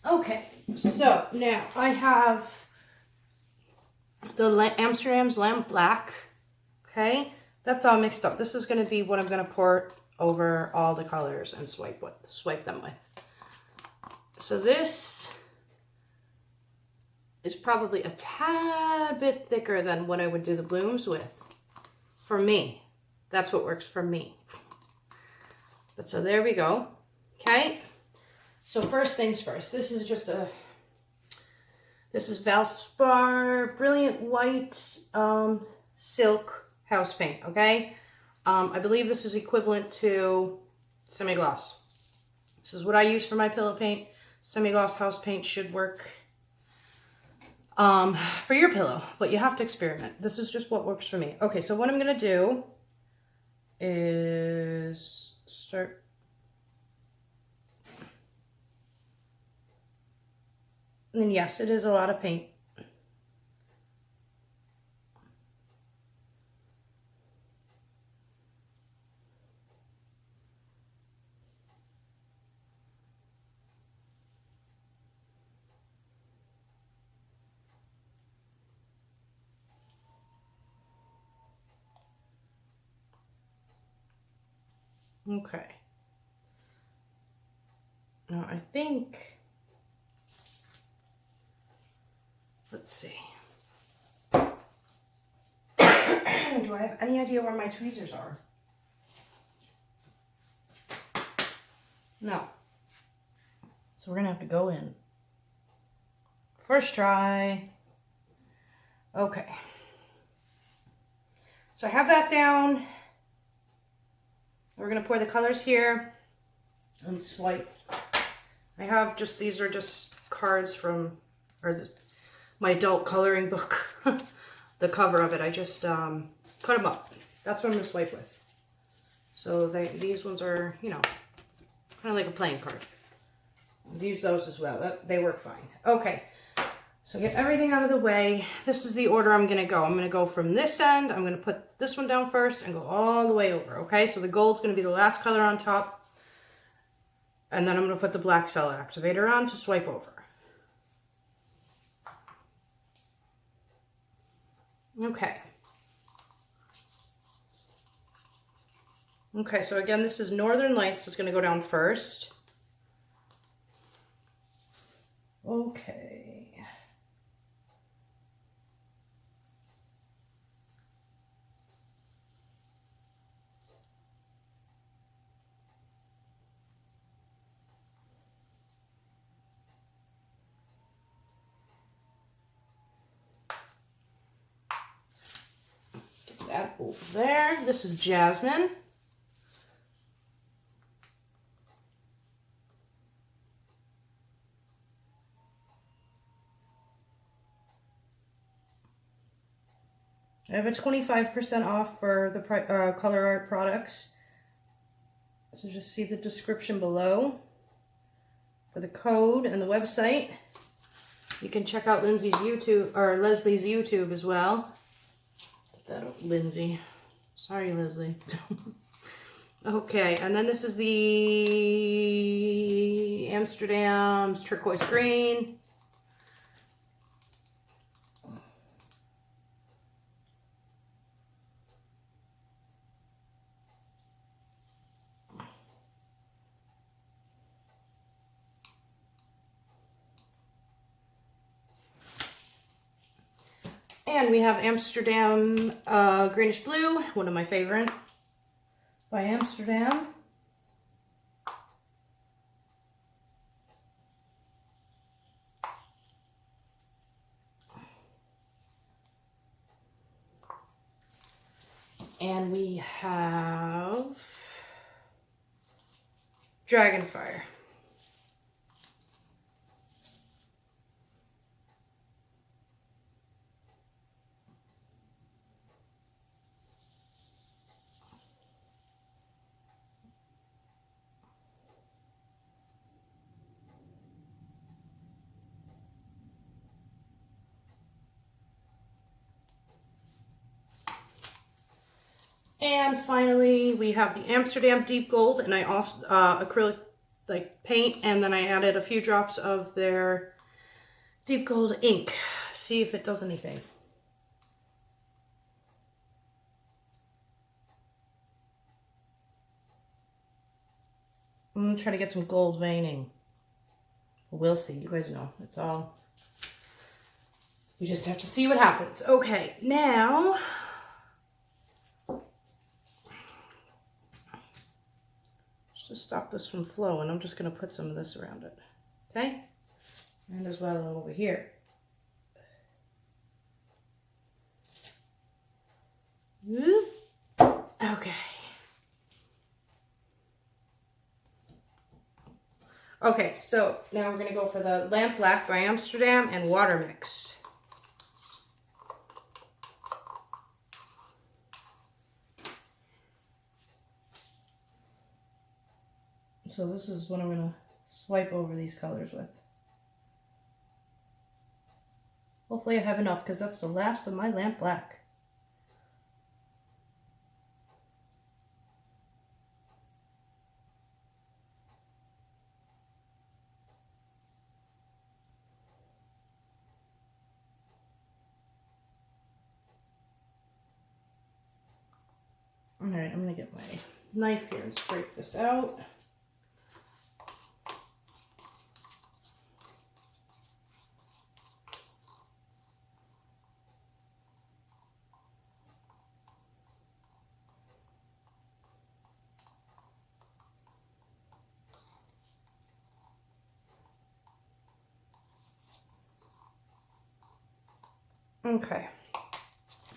Okay, so now I have the Amsterdam's Lamp Black. Okay, that's all mixed up. This is going to be what I'm going to pour over all the colors and swipe them with. So this is probably a tad bit thicker than what I would do the blooms with. For me, that's what works for me. But so there we go. Okay. So first things first. This is Valspar Brilliant White Silk House Paint. Okay. I believe this is equivalent to semi-gloss. This is what I use for my pillow paint. Semi-gloss house paint should work for your pillow, but you have to experiment. This is just what works for me. Okay, so what I'm going to do is start. And yes, it is a lot of paint. Okay. Now I think, let's see. Do I have any idea where my tweezers are? No. So we're gonna have to go in. First try. Okay. So I have that down. We're gonna pour the colors here and swipe. I have just, these are just cards from, my adult coloring book. The cover of it, I just cut them up. That's what I'm gonna swipe with. So these ones are, you know, kind of like a playing card. I've used those as well. They work fine. Okay, so get everything out of the way. This is the order I'm gonna go. I'm gonna go from this end. I'm gonna put this one down first and go all the way over. Okay, so the gold's gonna be the last color on top. And then I'm gonna put the black cell activator on to swipe over. Okay. Okay, so again, this is Northern Lights. It's going to go down first. Okay. Get that over there. This is Jasmine. I have a 25% off for the Color products. So just see the description below for the code and the website. You can check out Lindsay's YouTube, or Leslie's YouTube as well. Put that up, Lindsay. Sorry, Leslie. Okay, and then this is the Amsterdam's Turquoise Green. And we have Amsterdam Greenish Blue, one of my favorite, by Amsterdam. And we have Dragonfire. And finally, we have the Amsterdam Deep Gold, and I also acrylic like paint, and then I added a few drops of their deep gold ink. See if it does anything. I'm gonna try to get some gold veining. We'll see. You guys know. It's all... We just have to see what happens. Okay, now... Just to stop this from flowing, I'm just gonna put some of this around it. Okay? And as well over here. Whoop. Okay. Okay, so now we're going to go for the Lamp Black by Amsterdam and water mix. So this is what I'm going to swipe over these colors with. Hopefully I have enough because that's the last of my Lamp Black. Alright, I'm going to get my knife here and scrape this out. Okay,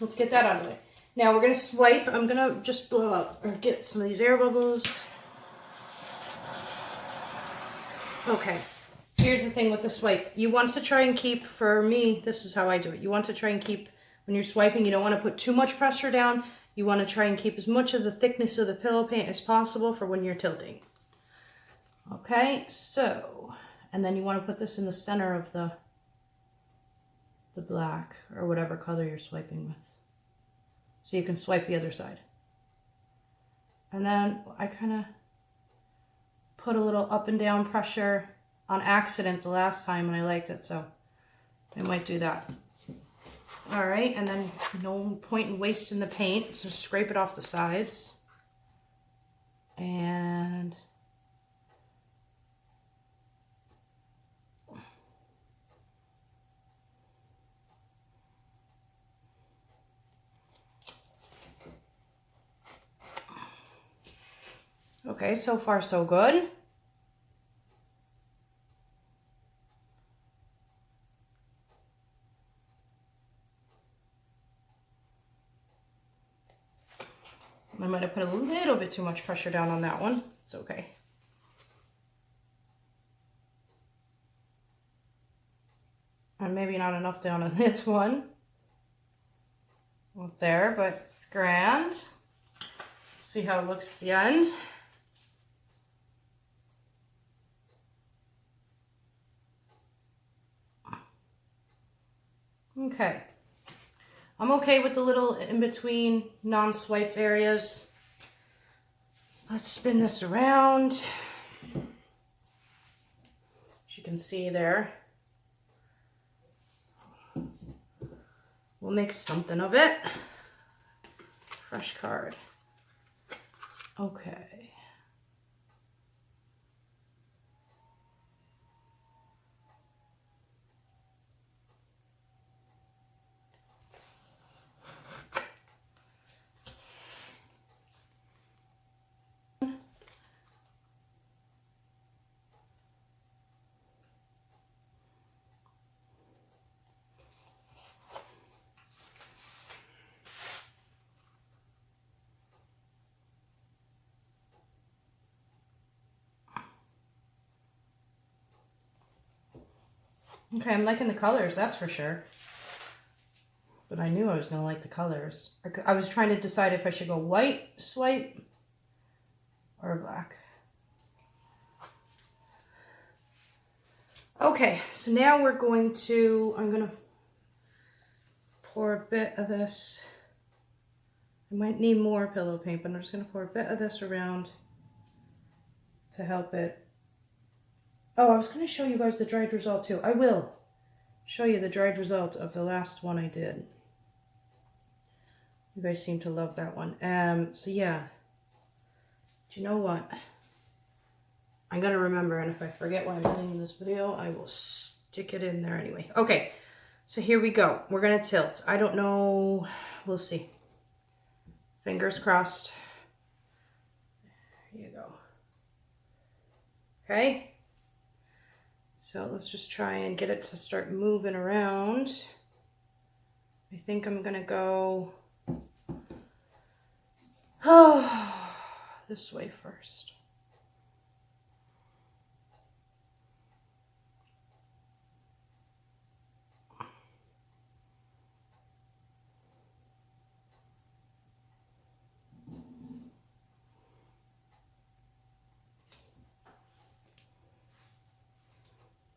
let's get that out of the way. Now we're going to swipe. I'm going to just blow out or get some of these air bubbles. Okay, here's the thing with the swipe. You want to try and keep, for me, this is how I do it. You want to try and keep, when you're swiping, you don't want to put too much pressure down. You want to try and keep as much of the thickness of the pillow paint as possible for when you're tilting. Okay, so, and then you want to put this in the center of the black or whatever color you're swiping with. So you can swipe the other side. And then I kind of put a little up and down pressure on accident the last time and I liked it, so I might do that. All right, and then no point in wasting the paint, so scrape it off the sides. And okay, so far so good. I might have put a little bit too much pressure down on that one. It's okay. And maybe not enough down on this one. Up there, but it's grand. See how it looks at the end. Okay. I'm okay with the little in-between non-swiped areas. Let's spin this around. As you can see there. We'll make something of it. Fresh card. Okay. Okay, I'm liking the colors, that's for sure. But I knew I was going to like the colors. I was trying to decide if I should go white swipe or black. Okay, so now we're going to, I'm going to pour a bit of this. I might need more pillow paint, but I'm just going to pour a bit of this around to help it Oh, I was going to show you guys the dried result too. I will show you the dried result of the last one I did. You guys seem to love that one. So yeah. Do you know what? I'm going to remember, and if I forget what I'm doing in this video, I will stick it in there anyway. Okay, so here we go. We're going to tilt. I don't know. We'll see. Fingers crossed. Here you go. Okay. So let's just try and get it to start moving around. I think I'm going to go this way first.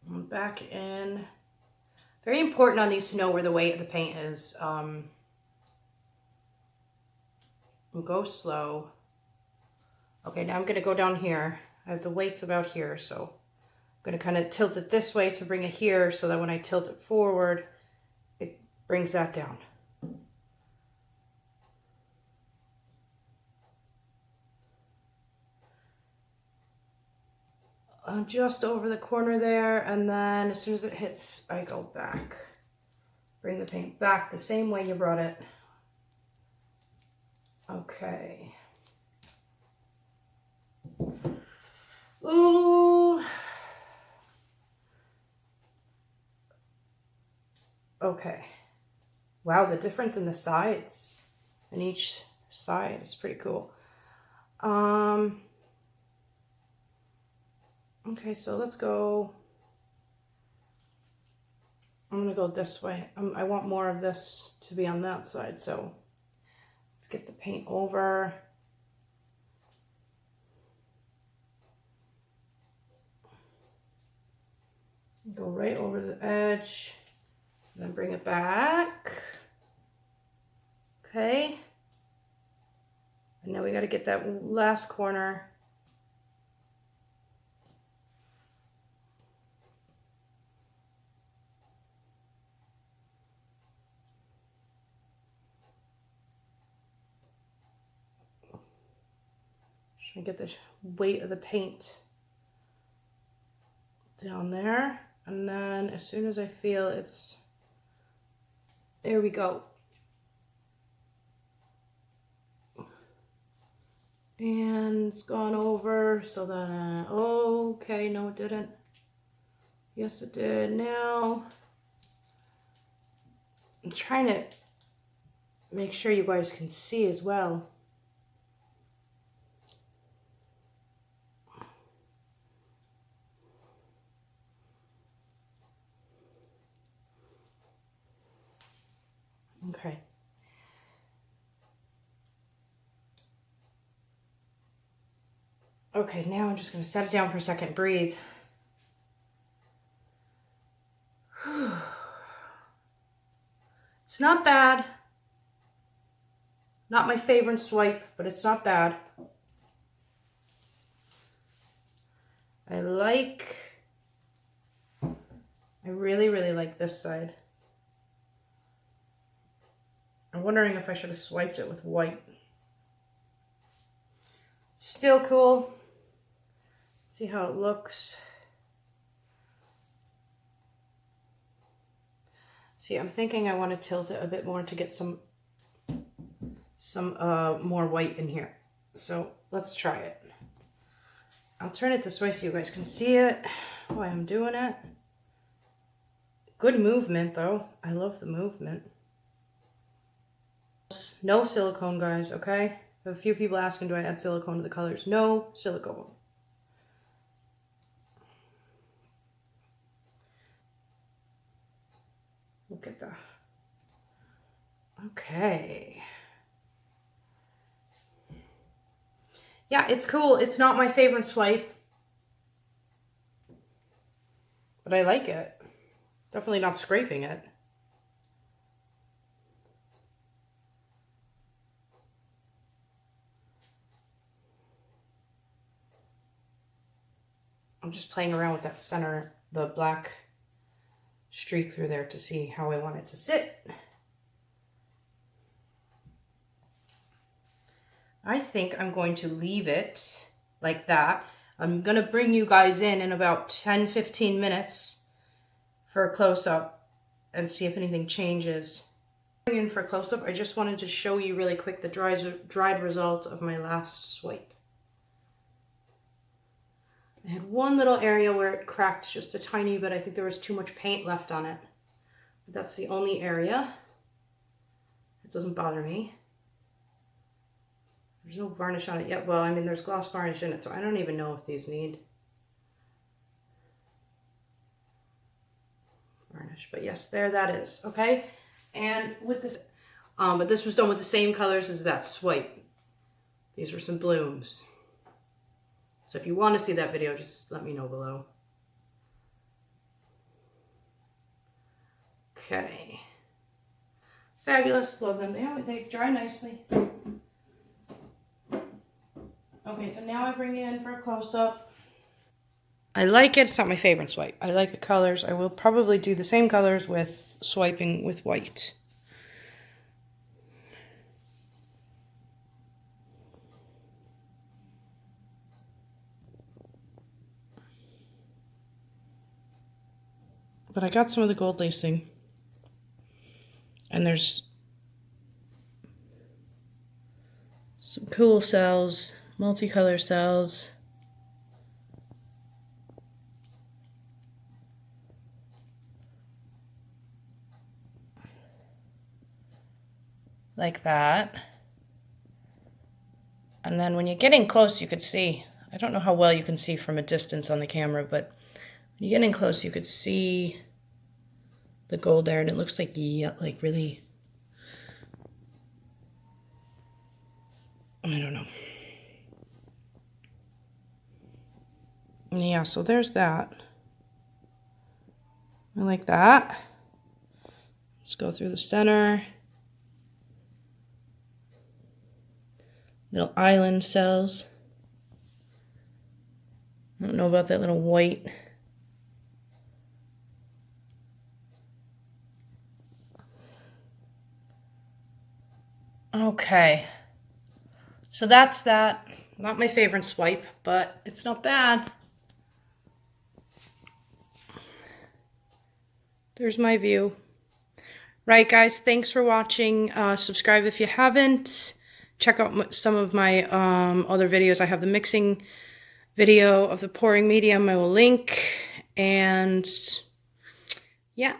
I'm back in. Very important on these to know where the weight of the paint is. Go slow. Okay, now I'm going to go down here. I have the weights about here, so I'm going to kind of tilt it this way to bring it here so that when I tilt it forward, it brings that down. Just over the corner there, and then as soon as it hits, I go back. Bring the paint back the same way you brought it. Okay. Ooh. Okay. Wow, the difference in the sides, in each side is pretty cool. Okay, so let's go. I'm gonna go this way. I want more of this to be on that side, so let's get the paint over. Go right over the edge, and then bring it back. Okay. And now we got to get that last corner. Trying to get the weight of the paint down there. And then as soon as I feel it's, there we go. And it's gone over, so then, okay, no it didn't. Yes it did. Now, I'm trying to make sure you guys can see as well. Okay. Okay, now I'm just going to set it down for a second, breathe. It's not bad. Not my favorite swipe, but it's not bad. I really, really like this side. I'm wondering if I should have swiped it with white. Still cool. See how it looks. See, I'm thinking I want to tilt it a bit more to get some more white in here. So let's try it. I'll turn it this way so you guys can see it while I'm doing it. Good movement though. I love the movement. No silicone, guys, okay? I have a few people asking, do I add silicone to the colors? No silicone. Look at that. Okay. Yeah, it's cool. It's not my favorite swipe, but I like it. Definitely not scraping it. I'm just playing around with that center, the black streak through there to see how I want it to sit. I think I'm going to leave it like that. I'm going to bring you guys in about 10-15 minutes for a close-up and see if anything changes. In for a close-up, I just wanted to show you really quick the dried result of my last swipe. I had one little area where it cracked just a tiny bit. I think there was too much paint left on it. But that's the only area. It doesn't bother me. There's no varnish on it yet. Well, I mean, there's gloss varnish in it, so I don't even know if these need varnish. But yes, there that is. Okay? And with this, but this was done with the same colors as that swipe. These were some blooms. So if you want to see that video, just let me know below. Okay. Fabulous. Love them. They dry nicely. Okay, so now I bring it in for a close-up. I like it. It's not my favorite swipe. I like the colors. I will probably do the same colors with swiping with white. But I got some of the gold lacing. And there's some cool cells, multicolor cells. Like that. And then when you get in close, you could see, I don't know how well you can see from a distance on the camera, but when you get in close, you could see the gold there, and it looks like, yeah, like really, I don't know. Yeah, so there's that. I like that. Let's go through the center. Little island cells. I don't know about that little white. Okay. So that's that. Not my favorite swipe, but it's not bad. There's my view. Right, guys, thanks for watching. Subscribe if you haven't. Check out some of my other videos. I have the mixing video of the pouring medium. I will link. And yeah,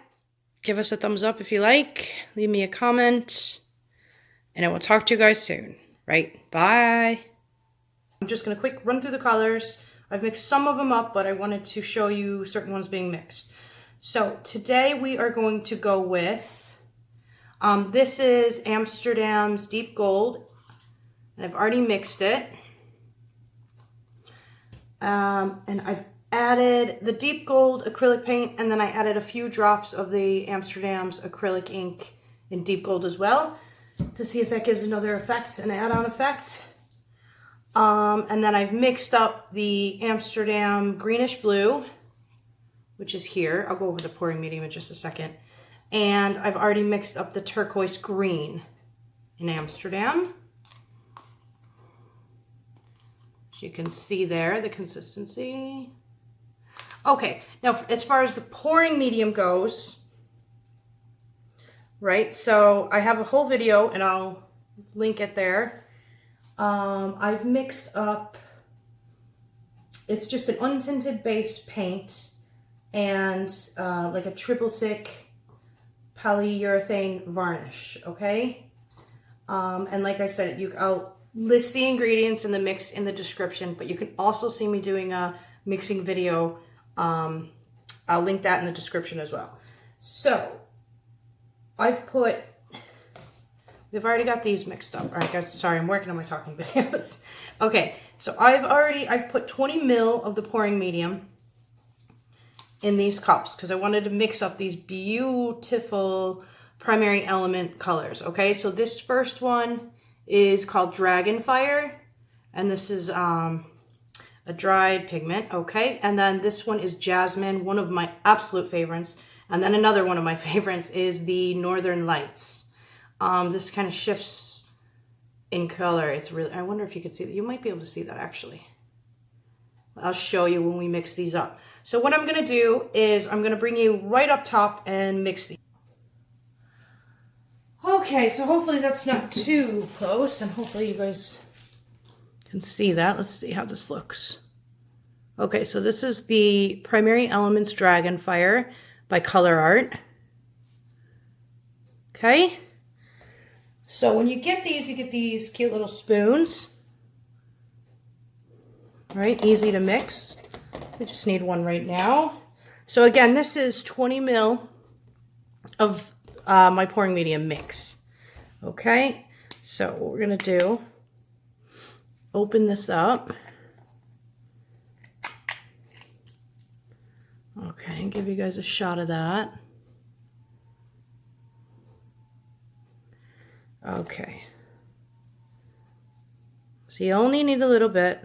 give us a thumbs up if you like. Leave me a comment. And I will talk to you guys soon. Right, bye. I'm just going to quick run through the colors. I've mixed some of them up, but I wanted to show you certain ones being mixed. So today we are going to go with, this is Amsterdam's Deep Gold. And I've already mixed it. And I've added the Deep Gold acrylic paint, and then I added a few drops of the Amsterdam's acrylic ink in Deep Gold as well, to see if that gives another effect, an add-on effect. And then I've mixed up the Amsterdam greenish blue, which is here. I'll go over the pouring medium in just a second. And I've already mixed up the turquoise green in Amsterdam. As you can see there, the consistency. Okay, now as far as the pouring medium goes, right, so I have a whole video and I'll link it there. I've mixed up, it's just an untinted base paint and like a triple thick polyurethane varnish, okay? And like I said, I'll list the ingredients in the mix in the description, but you can also see me doing a mixing video. I'll link that in the description as well. So we've already got these mixed up. All right, guys, sorry, I'm working on my talking videos. Okay, so I've put 20 ml of the pouring medium in these cups because I wanted to mix up these beautiful primary element colors. Okay, so this first one is called Dragon Fire, and this is a a dried pigment, okay? And then this one is Jasmine, one of my absolute favorites. And then another one of my favorites is the Northern Lights. This kind of shifts in color. It's really, I wonder if you could see that. You might be able to see that actually. I'll show you when we mix these up. So what I'm gonna do is I'm gonna bring you right up top and mix these. Okay, so hopefully that's not too close and hopefully you guys can see that. Let's see how this looks. Okay, so this is the Primary Elements Dragonfire by Colourart. Okay, so when you get these cute little spoons. Right, easy to mix. We just need one right now. So again, this is 20 ml of my pouring medium mix. Okay, so what we're gonna do, open this up. Okay, give you guys a shot of that. Okay. So you only need a little bit.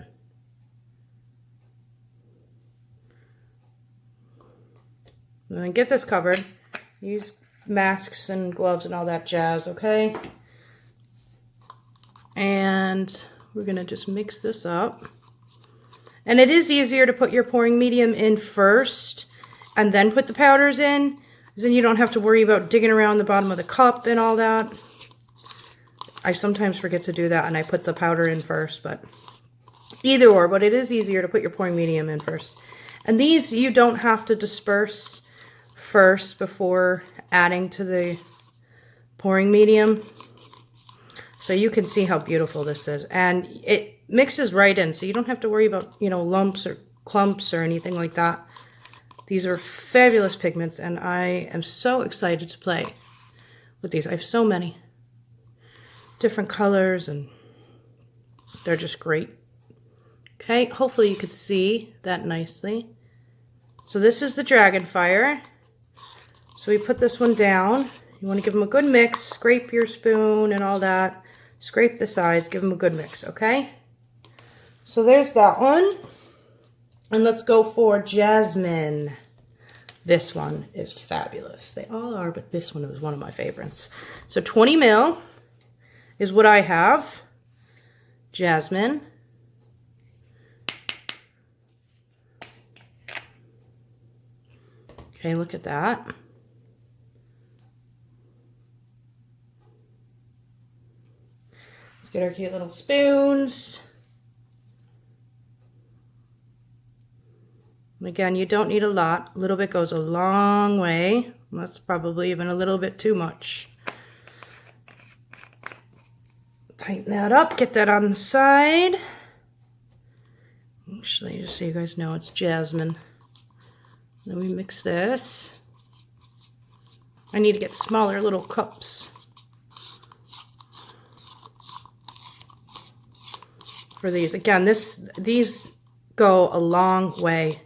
And then get this covered. Use masks and gloves and all that jazz, okay? And we're gonna just mix this up. And it is easier to put your pouring medium in first and then put the powders in, because then you don't have to worry about digging around the bottom of the cup and all that. I sometimes forget to do that and I put the powder in first, but either or, but it is easier to put your pouring medium in first. And these you don't have to disperse first before adding to the pouring medium. So you can see how beautiful this is. And it mixes right in, so you don't have to worry about, you know, lumps or clumps or anything like that. These are fabulous pigments and I am so excited to play with these. I have so many different colors and they're just great. Okay, hopefully you could see that nicely. So this is the Dragonfire. So we put this one down. You want to give them a good mix. Scrape your spoon and all that. Scrape the sides. Give them a good mix, okay? So there's that one. And let's go for Jasmine. This one is fabulous. They all are, but this one is one of my favorites. So 20 ml is what I have. Jasmine. Okay, look at that. Let's get our cute little spoons. And again, you don't need a lot. A little bit goes a long way. That's probably even a little bit too much. Tighten that up, get that on the side. Actually, just so you guys know, it's Jasmine. Then we mix this. I need to get smaller little cups for these. Again, these go a long way.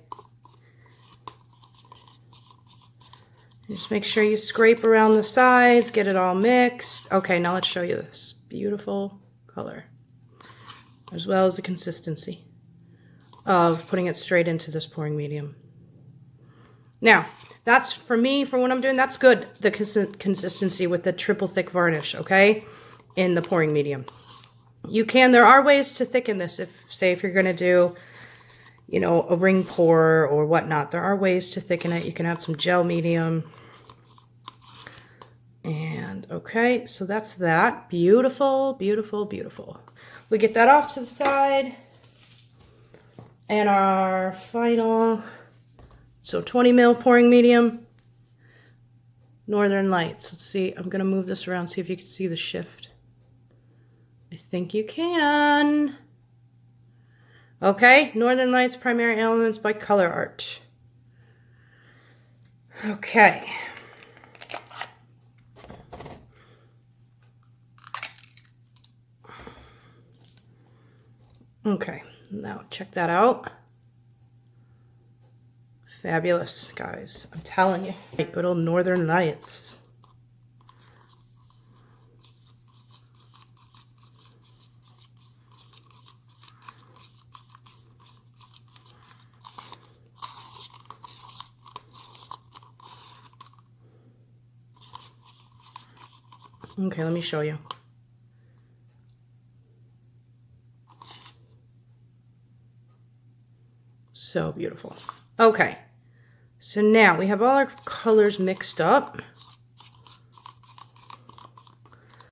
Just make sure you scrape around the sides, get it all mixed. Okay, now let's show you this beautiful color, as well as the consistency of putting it straight into this pouring medium. Now, that's for me, for what I'm doing, that's good, the consistency with the triple thick varnish, okay, in the pouring medium. There are ways to thicken this if you're going to do, you know, a ring pour or whatnot. There are ways to thicken it. You can add some gel medium. And okay, so that's that. Beautiful, beautiful, beautiful. We get that off to the side. And our final, so 20 ml pouring medium, Northern Lights. Let's see, I'm going to move this around, see if you can see the shift. I think you can. Okay, Northern Lights Primary Elements by Colourart. Okay. Okay, now check that out. Fabulous, guys. I'm telling you. Good old Northern Lights. Okay, let me show you. So beautiful. Okay, so now we have all our colors mixed up.